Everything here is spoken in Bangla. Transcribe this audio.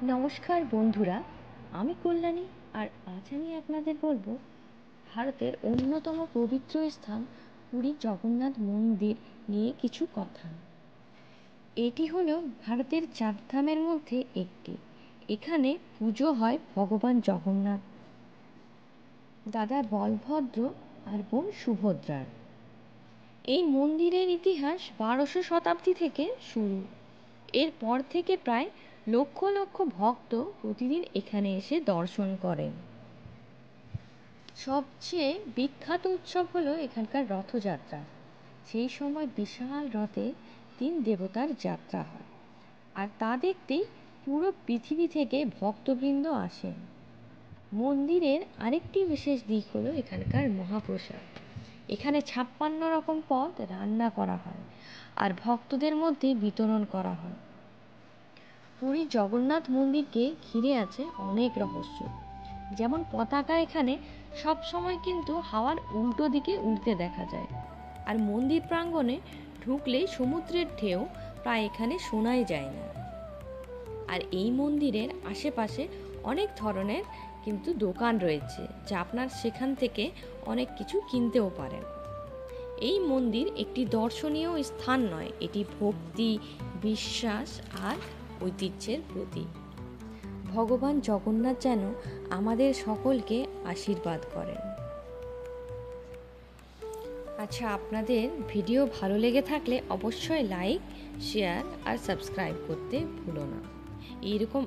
নমস্কার বন্ধুরা, আমি কল্যাণী। আর আজ আমি আপনাদের বলবো ভারতের অন্যতম পবিত্র স্থান পুরী জগন্নাথ মন্দির নিয়ে কিছু কথা। এটি হলো ভারতের চারধামের মধ্যে একটি। এখানে পুজো হয় ভগবান জগন্নাথ, দাদা বলভদ্র আর বোন সুভদ্রার। এই মন্দিরের ইতিহাস 1200 শতাব্দী থেকে শুরু। এরপর থেকে প্রায় লক্ষ লক্ষ ভক্ত প্রতিদিন এখানে এসে দর্শন করেন। সবচেয়ে বিখ্যাত উৎসব হলো এখানকার রথযাত্রা। সেই সময় বিশাল রথে 3 দেবতার যাত্রা হয়, আর তা দেখতেই পুরো পৃথিবী থেকে ভক্তবৃন্দ আসেন। মন্দিরের আরেকটি বিশেষ দিক হলো এখানকার মহাপ্রসাদ। এখানে 56 রকম পদ রান্না করা হয় আর ভক্তদের মধ্যে বিতরণ করা হয়। পুরী জগন্নাথ মন্দিরকে ঘিরে আছে অনেক রহস্য। যেমন পতাকা এখানে সব সময় কিন্তু হাওয়ার উল্টো দিকে উড়তে দেখা যায়, আর মন্দির প্রাঙ্গণে ঢুকলেই সমুদ্রের ঢেউ প্রায় এখানে শোনাই যায় না। আর এই মন্দিরের আশেপাশে অনেক ধরনের কিন্তু দোকান রয়েছে, যা আপনার সেখান থেকে অনেক কিছু কিনতেও পারেন। এই মন্দির একটি দর্শনীয় স্থান নয়, এটি ভক্তি, বিশ্বাস আর ঐতিহ্যের প্রতীক। ভগবান জগন্নাথ যেন আমাদের সকলকে আশীর্বাদ করেন। আচ্ছা, আপনাদের ভিডিও ভালো লেগে থাকলে অবশ্যই লাইক, শেয়ার আর সাবস্ক্রাইব করতে ভুলো না। এইরকম